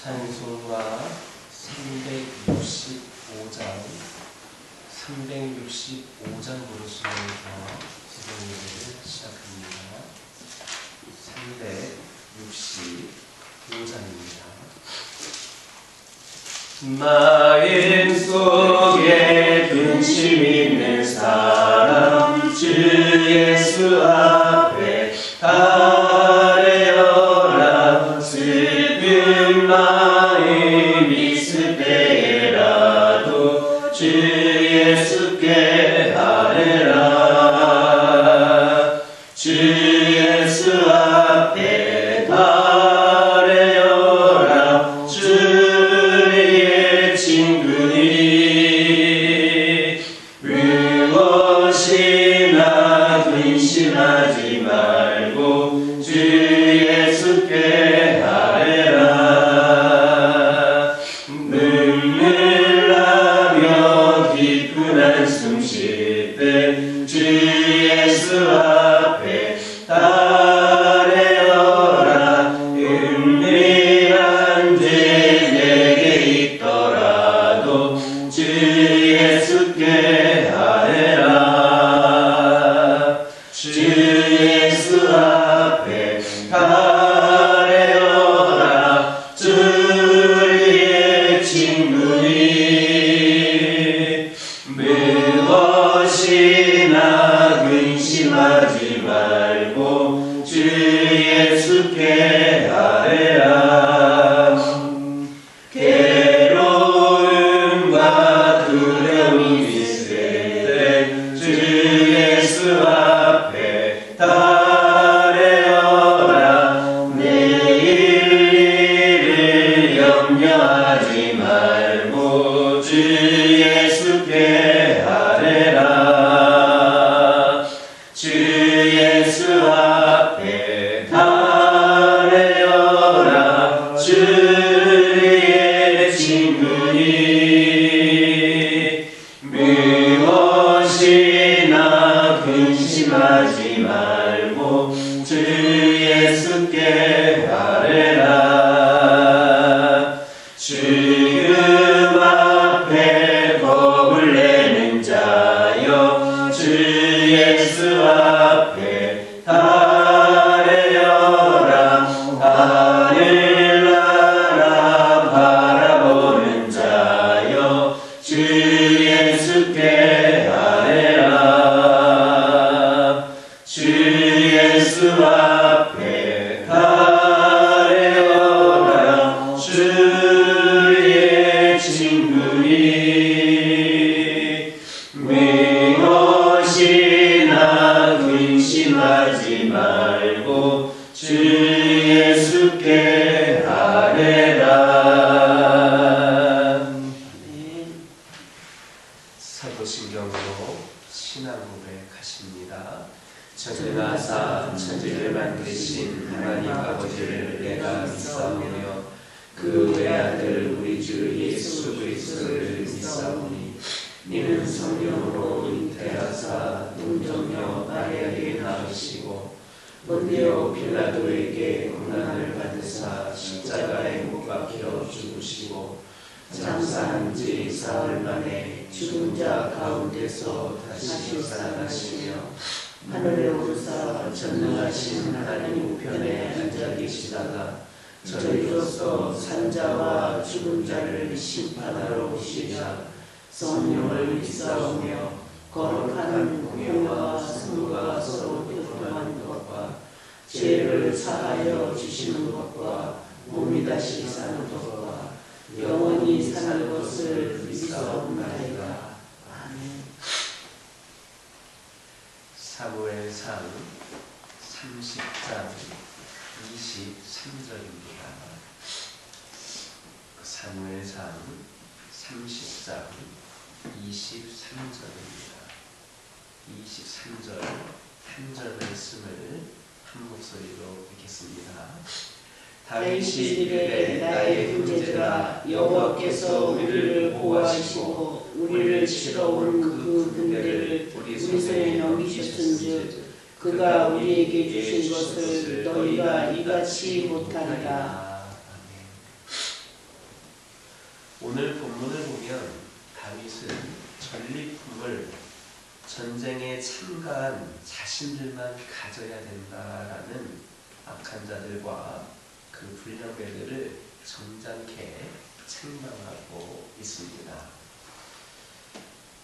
찬송가 365장 부르시면서 기도 예배를 시작합니다. 365장입니다. 마음 속에 근심 있는 사람 주 예수 앞에 아뢰어라. 슬픈 마음 있을 때라도 주 예수께 아뢰라. 주 예수 앞에 아뢰어라. 주의 친구니 무엇이나 근심하지 말고 주 예수께 아뢰라. 눈물 나며 기쁜 한숨 쉴 때 주 예수 앞에 아뢰어라. 은밀한 죄 내게 있더라도 주 예수께 아뢰라. 주 예수 앞에 아뢰어라. 주의 친구니 무엇이나 근심하지 말고 주 예수께 아뢰라. 괴로움과 두려움이 있을 때 주 예수 앞에 아뢰어라. 내일 일을 염려하지 말고 주 예수께 아뢰라. 주 예수 앞에 아뢰어라. 주의 친구니 무엇이나 근심하지 말고 주 예수께 아뢰라. 주님 앞에 겁을 내는 자여 주 예수 앞에 아뢰어라. 하늘 나라 바라보는 자여 주 예수께 아뢰라. 주 예수 앞에 아뢰어라. 주의 친구니 무엇이나 근심하지 말고 주 예수께 아뢰라. 사도신경으로 신앙 고백하십니다. 천지나사 천지를 만드신 하나님 아버지를 내가 믿사오며 그 외아들 우리 주 예수 그리스도를 믿사오니 이는 성령으로 잉태하사 동정녀 마리아에게 낳으시고 본디오 빌라도에게 고난을 받으사 십자가에 못 박혀 죽으시고 장사한 지 사흘 만에 죽은 자 가운데서 다시 살아나시며 하늘에 오르사 전능하신 하나님 우편에 앉아 계시다가 저희로서 산자와 죽은 자를 심판하러 오시자 성령을 믿사오며 거룩한 공회와 성도가 서로 교통하는 것과 죄를 사하여 주시는 것과 몸이 다시 사는 것과 영원히 사는 것을 믿사옵나이다. 아멘. 사무엘상 30장 23절입니다. 사무엘상 30장 23절입니다. 23절 한 절 말씀을 한 목소리로 읽겠습니다. 다윗이 이르되 나의 형제들아 여호와께서 우리를 보호하시고 우리를 치러 온 그 군대를 우리 손에 넘기셨은즉 그가 우리에게 주신 것을 너희가 이같이 못하리라. 오늘 본문을 보면 다윗은 전리품을 전쟁에 참가한 자신들만 가져야 된다라는 악한 자들과 그 불량배들을 점잖게 책망하고 있습니다.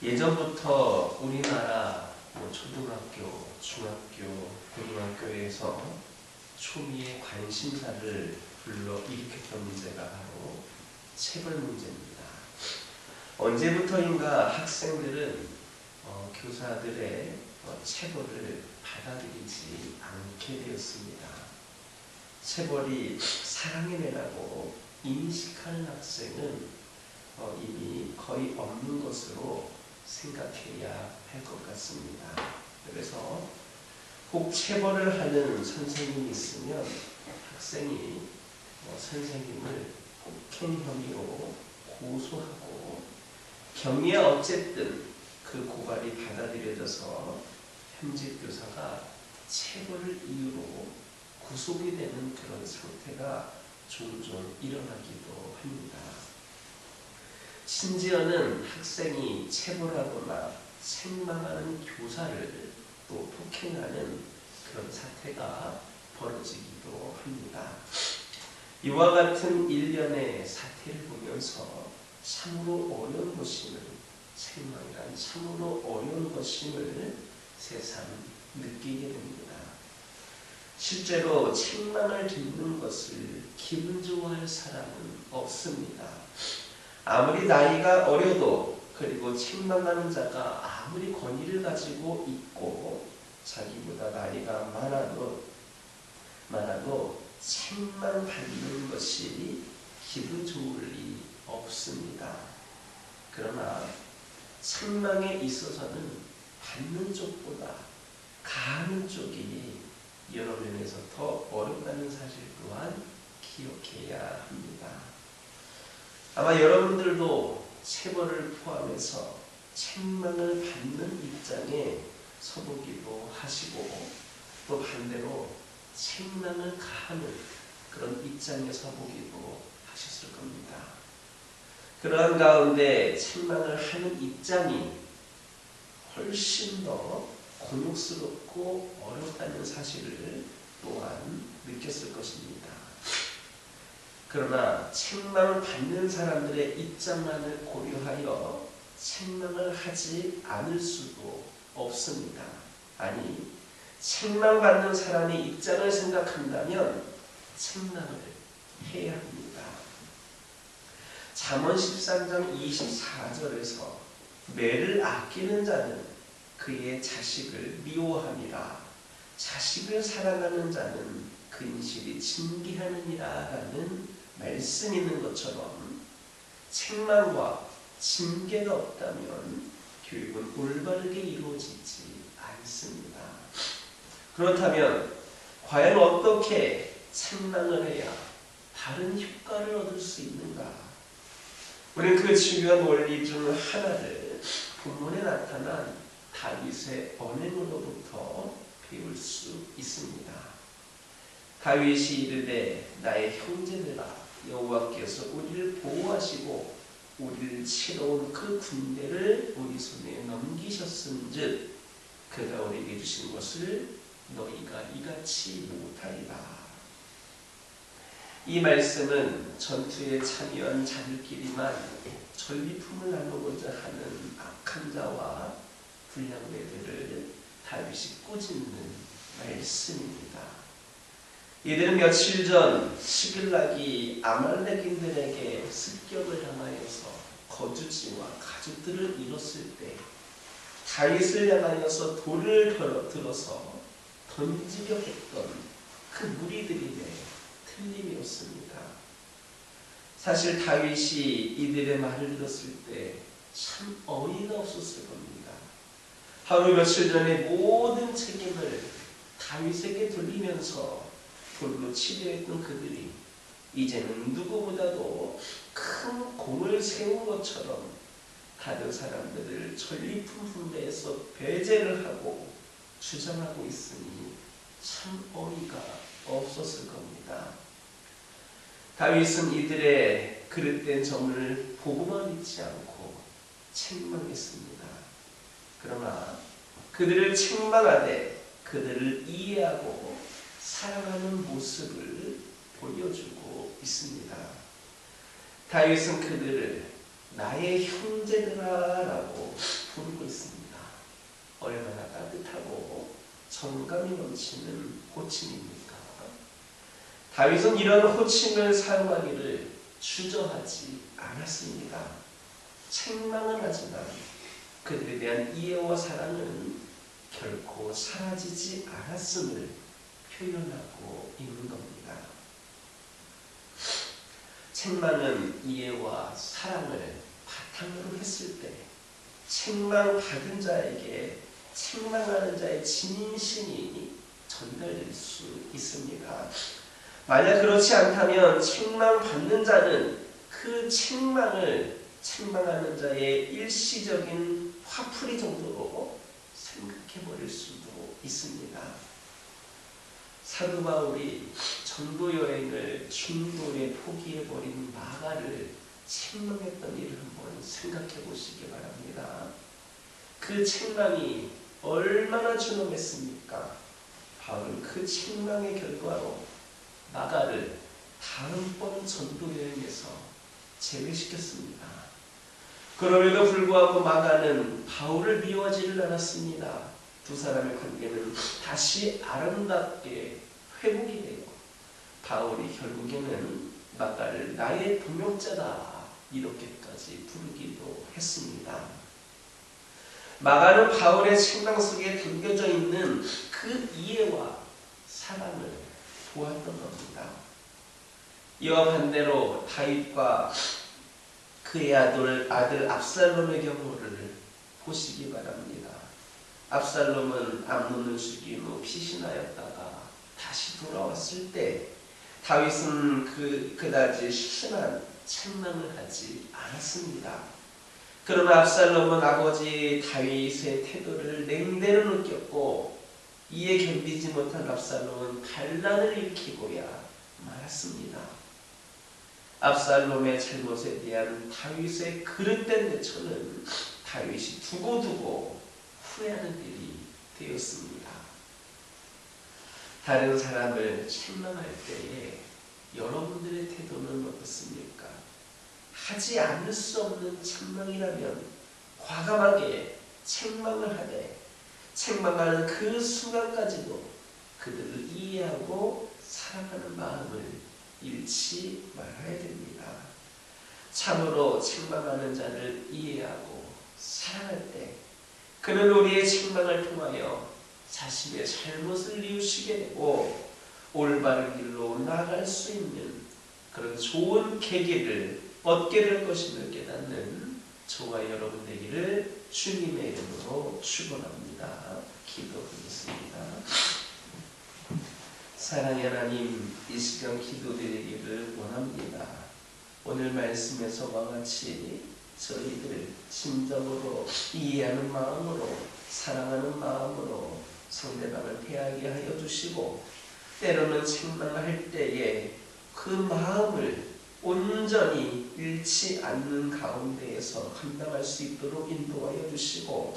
예전부터 우리나라 초등학교, 중학교, 고등학교에서 초미의 관심사를 불러일으켰던 문제가 바로 체벌 문제입니다. 언제부터인가 학생들은 교사들의 체벌을 받아들이지 않게 되었습니다. 체벌이 사랑의 매라고 인식하는 학생은 이미 거의 없는 것으로 생각해야 할 것 같습니다. 그래서 혹 체벌을 하는 선생님이 있으면 학생이 선생님을 폭행 혐의로 고소하고 경미에 어쨌든 그 고발이 받아들여져서 현직 교사가 체벌을 이유로 구속이 되는 그런 상태가 종종 일어나기도 합니다. 심지어는 학생이 체벌하거나 책망하는 교사를 또 폭행하는 그런 사태가 벌어지기도 합니다. 이와 같은 일련의 사태를 보면서 참으로 어려운 것임을, 책망이란 참으로 어려운 것임을 새삼 느끼게 됩니다. 실제로 책망을 듣는 것을 기분 좋아할 사람은 없습니다. 아무리 나이가 어려도, 그리고 책망하는 자가 아무리 권위를 가지고 있고 자기보다 나이가 많아도 책망받는 것이 기분 좋을 리 없습니다. 그러나 책망에 있어서는 받는 쪽보다 가하는 쪽이 여러 면에서 더 어렵다는 사실 또한 기억해야 합니다. 아마 여러분들도 체벌을 포함해서 책망을 받는 입장에 서보기도 하시고 또 반대로 책망을 가하는 그런 입장에 서보기도 하셨을 겁니다. 그러한 가운데 책망을 하는 입장이 훨씬 더 곤혹스럽고 어렵다는 사실을 또한 느꼈을 것입니다. 그러나 책망을 받는 사람들의 입장만을 고려하여 책망을 하지 않을 수도 없습니다. 아니, 책망받는 사람의 입장을 생각한다면 책망을 해야 합니다. 잠언 13장 24절에서 매를 아끼는 자는 그의 자식을 미워함이라, 자식을 사랑하는 자는 근실이 징계하느니라 라는 말씀이 있는 것처럼 책망과 징계가 없다면 교육은 올바르게 이루어지지 않습니다. 그렇다면 과연 어떻게 책망을 해야 다른 효과를 얻을 수 있는가? 우리는 그 중요한 원리 중 하나를 본문에 나타난 다윗의 언행으로부터 배울 수 있습니다. 다윗이 이르되 나의 형제들아, 여호와께서 우리를 보호하시고 우리를 치러 온 그 군대를 우리 손에 넘기셨은즉 그가 우리에게 주신 것을 너희가 이같이 못하리라. 이 말씀은 전투에 참여한 자들끼리만 전리품을 나누고자 하는 악한 자와 불량배들을 다윗이 꾸짖는 말씀입니다. 이들은 며칠 전 시글락이 아말렉인들에게 습격을 당하여서 거주지와 가족들을 잃었을 때 다윗을 향하여서 돌을 들어서 던지려 했던 그 무리들임에 틀림이 없습니다. 사실 다윗이 이들의 말을 들었을 때 참 어이가 없었을 겁니다. 하루 며칠 전에 모든 책임을 다윗에게 돌리면서 돌로 치려했던 그들이 이제는 누구보다도 큰 공을 세운 것처럼 다른 사람들을 전리품 분배해서 배제를 하고 주장하고 있으니 참 어이가 없었을 겁니다. 다윗은 이들의 그릇된 점을 보고만 있지 않고 책망했습니다. 그러나 그들을 책망하되 그들을 이해하고 사랑하는 모습을 보여주고 있습니다. 다윗은 그들을 나의 형제들아라고 부르고 있습니다. 얼마나 따뜻하고 정감이 넘치는 호칭입니까? 다윗은 이런 호칭을 사용하기를 주저하지 않았습니다. 책망은 하지만 그들에 대한 이해와 사랑은 결코 사라지지 않았음을 표현하고 있는 겁니다. 책망은 이해와 사랑을 바탕으로 했을 때 책망받은 자에게 책망하는 자의 진심이 전달될 수 있습니다. 만약 그렇지 않다면 책망받는 자는 그 책망을 책망하는 자의 일시적인 화풀이 정도로 생각해버릴 수도 있습니다. 사도 바울이 전도 여행을 중도에 포기해버린 마가를 책망했던 일을 한번 생각해 보시기 바랍니다. 그 책망이 얼마나 준엄했습니까? 바울은 그 책망의 결과로 마가를 다음번 전도 여행에서 제외시켰습니다. 그럼에도 불구하고 마가는 바울을 미워하지를 않았습니다. 두 사람의 관계는 다시 아름답게 회복이 되고 바울이 결국에는 마가를 나의 동역자다 이렇게까지 부르기도 했습니다. 마가는 바울의 책망 속에 담겨져 있는 그 이해와 사랑을 보았던 겁니다. 이와 반대로 다윗과 그의 아들 압살롬의 경우를 보시기 바랍니다. 압살롬은 암논을 죽인 후 피신하였다가 다시 돌아왔을 때 다윗은 그다지 심한 책망을 하지 않았습니다. 그러나 압살롬은 아버지 다윗의 태도를 냉대로 느꼈고 이에 견디지 못한 압살롬은 반란을 일으키고야 말았습니다. 압살롬의 잘못에 대한 다윗의 그릇된 대처는 다윗이 두고두고 후회하는 일이 되었습니다. 다른 사람을 책망할 때에 여러분들의 태도는 어떻습니까? 하지 않을 수 없는 책망이라면 과감하게 책망을 하되 책망하는 그 순간까지도 그들을 이해하고 사랑하는 마음을 잃지 말아야 됩니다. 참으로 책망하는 자를 이해하고 사랑할 때 그는 우리의 책망을 통하여 자신의 잘못을 뉘우치게 되고 올바른 길로 나아갈 수 있는 그런 좋은 계기를 얻게 될 것임을 깨닫는 저와 여러분 되기를 주님의 이름으로 축원합니다. 기도하겠습니다. 사랑의 하나님, 이 시간 기도드리기를 원합니다. 오늘 말씀에서와 같이 저희들 진정으로 이해하는 마음으로 사랑하는 마음으로 상대방을 대하게 하여 주시고 때로는 책망할 때에 그 마음을 온전히 잃지 않는 가운데에서 감당할 수 있도록 인도하여 주시고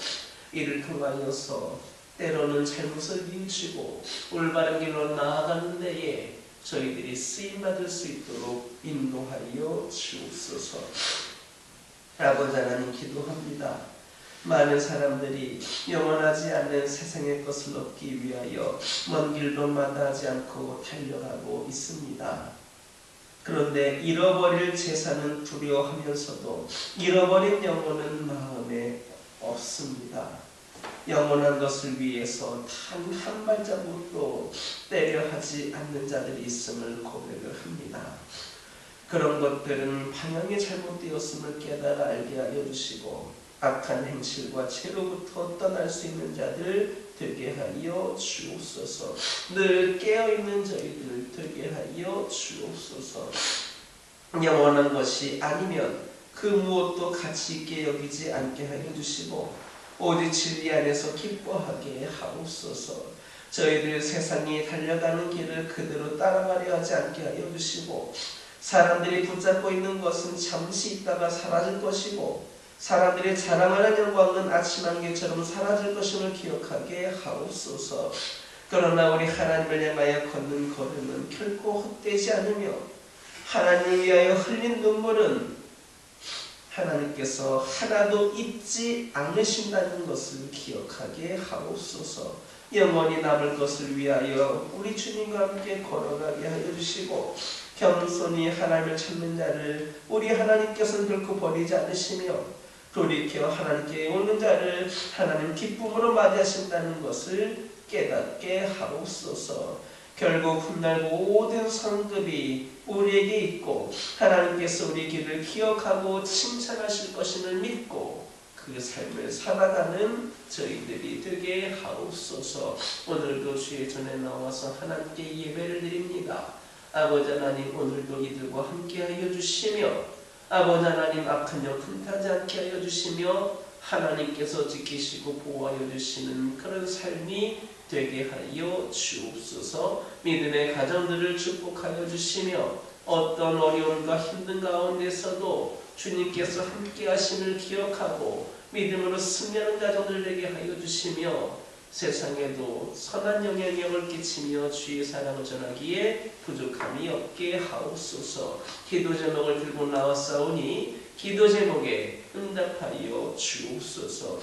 이를 통하여서 때로는 잘못을 뉘우치고 올바른 길로 나아가는 데에 저희들이 쓰임받을 수 있도록 인도하여 주옵소서. 아버지 하나님 기도합니다. 많은 사람들이 영원하지 않는 세상의 것을 얻기 위하여 먼 길로 마다하지 않고 달려가고 있습니다. 그런데 잃어버릴 재산은 두려워하면서도 잃어버린 영혼은 마음에 없습니다. 영원한 것을 위해서 단 한 발자국도 떼려 하지 않는 자들이 있음을 고백을 합니다. 그런 것들은 방향이 잘못되었음을 깨달아 알게 하여 주시고 악한 행실과 죄로부터 떠날 수 있는 자들 되게 하여 주옵소서. 늘 깨어있는 저희들 되게 하여 주옵소서. 영원한 것이 아니면 그 무엇도 가치 있게 여기지 않게 하여 주시고 오직 진리 안에서 기뻐하게 하옵소서. 저희들 세상이 달려가는 길을 그대로 따라가려 하지 않게 하여 주시고 사람들이 붙잡고 있는 것은 잠시 있다가 사라질 것이고 사람들이 자랑하는 영광은 아침 안개처럼 사라질 것임을 기억하게 하옵소서. 그러나 우리 하나님을 향하여 걷는 걸음은 결코 헛되지 않으며 하나님을 위하여 흘린 눈물은 하나님께서 하나도 잊지 않으신다는 것을 기억하게 하옵소서. 영원히 남을 것을 위하여 우리 주님과 함께 걸어가게 하여 주시고 겸손히 하나님을 찾는 자를 우리 하나님께서는 결코 버리지 않으시며 돌이켜 하나님께 오는 자를 하나님 기쁨으로 맞이하신다는 것을 깨닫게 하옵소서. 결국 훗날 모든 성급이 우리에게 있고 하나님께서 우리 길을 기억하고 칭찬하실 것임을 믿고 그 삶을 살아가는 저희들이 되게 하옵소서. 오늘도 주의 전에 나와서 하나님께 예배를 드립니다. 아버지 하나님, 오늘도 이들과 함께하여 주시며 아버지 하나님, 악한 영 틈타지 않게 하여 주시며 하나님께서 지키시고 보호하여 주시는 그런 삶이 되게 하여 주옵소서. 믿음의 가정들을 축복하여 주시며 어떤 어려움과 힘든 가운데서도 주님께서 함께 하심을 기억하고 믿음으로 승리하는 가정들 되게 하여 주시며 세상에도 선한 영향력을 끼치며 주의 사랑을 전하기에 부족함이 없게 하옵소서. 기도 제목을 들고 나왔사오니 기도 제목에 응답하여 주옵소서.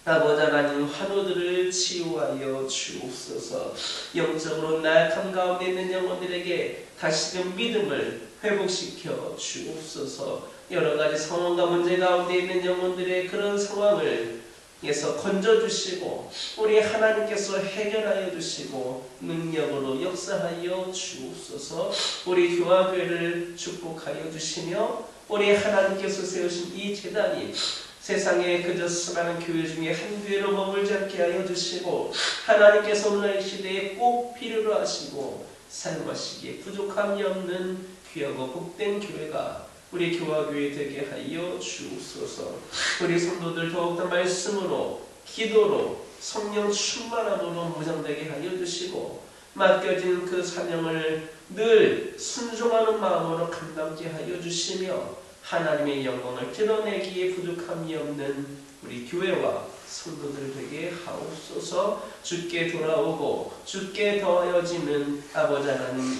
아버지 하나님, 환우들을 치유하여 주옵소서. 영적으로 나약함 가운데 있는 영혼들에게 다시금 믿음을 회복시켜 주옵소서. 여러가지 상황과 문제 가운데 있는 영혼들의 그런 상황을 에서 건져주시고 우리 하나님께서 해결하여 주시고 능력으로 역사하여 주옵소서. 우리 교화교회를 축복하여 주시며 우리 하나님께서 세우신 이 제단이 세상에 그저 수많은 교회 중에 한 교회로 머물지 않게 하여 주시고 하나님께서 오늘 이 시대에 꼭 필요로 하시고 사용하시기에 부족함이 없는 귀하고 복된 교회가 우리 교화교회 되게 하여 주옵소서. 우리 성도들 더욱더 말씀으로 기도로 성령 충만함으로 무장되게 하여 주시고 맡겨진 그 사명을 늘 순종하는 마음으로 감당케 하여 주시며 하나님의 영광을 드러내기에 부족함이 없는 우리 교회와 성도들 되게 하옵소서. 주께 돌아오고 주께 더하여지는 아버지 하나님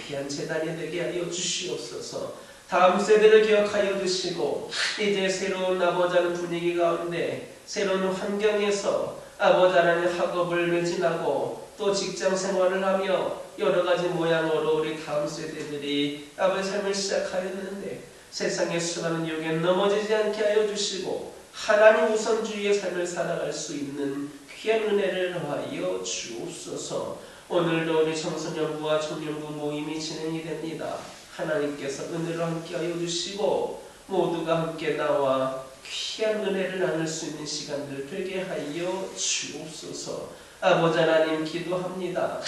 귀한 제단이 되게 하여 주시옵소서. 다음 세대를 기억하여 주시고 이제 새로운 아버지 하나님 분위기 가운데 새로운 환경에서 아버지 하나님 학업을 매진하고 또 직장 생활을 하며 여러가지 모양으로 우리 다음 세대들이 아버지 삶을 시작하였는데 세상의 수많은 유혹에 넘어지지 않게 하여 주시고 하나님 우선주의의 삶을 살아갈 수 있는 귀한 은혜를 더하여 주옵소서. 오늘도 우리 청소년부와 청년부 모임이 진행이 됩니다. 하나님께서 은혜로 함께하여 주시고 모두가 함께 나와 귀한 은혜를 나눌 수 있는 시간들 되게 하여 주옵소서. 아버지 하나님, 기도합니다.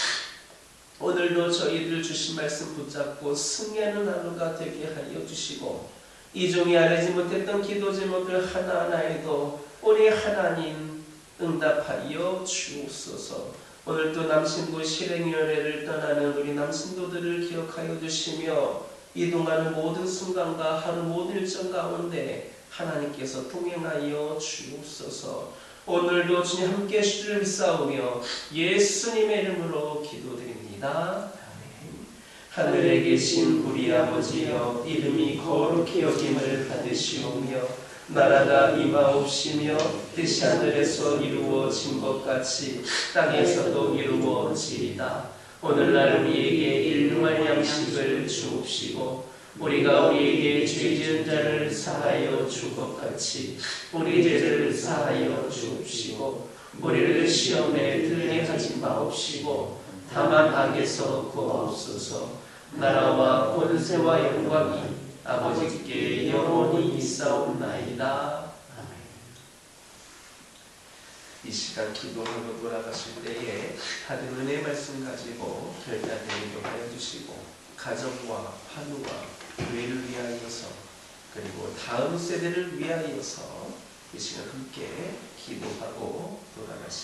오늘도 저희들 주신 말씀 붙잡고 승리하는 하루가 되게 하여 주시고 이종이 알지 못했던 기도 제목들 하나하나에도 우리 하나님 응답하여 주옵소서. 오늘도 남신부 실행위원회를 떠나는 우리 남신도들을 기억하여 주시며 이동하는 모든 순간과 하루 모든 일정 가운데 하나님께서 동행하여 주옵소서. 오늘도 주님 함께 주를 믿사오며 예수님의 이름으로 기도드립니다. 아멘. 하늘에 계신 우리 아버지여, 이름이 거룩히 여김을 받으시오며 나라가 임하옵시며 뜻이 하늘에서 이루어진 것 같이 땅에서도 이루어지이다. 오늘날 우리에게 일용할 양식을 주옵시고 우리가 우리에게 죄 지은 자를 사하여 줄 것 같이 우리 죄를 사하여 주옵시고 우리를 시험에 들게 하지 마옵시고 다만 악에서 구하옵소서. 나라와 권세와 영광이 아버지께 영원히 있사옵나이다. 이 시간 기도하고 돌아가실 때에 다른 은혜의 말씀 가지고 결단되기도 하여 주시고 가정과 환우와 교회를 위하여서 그리고 다음 세대를 위하여서 이 시간 함께 기도하고 돌아가시기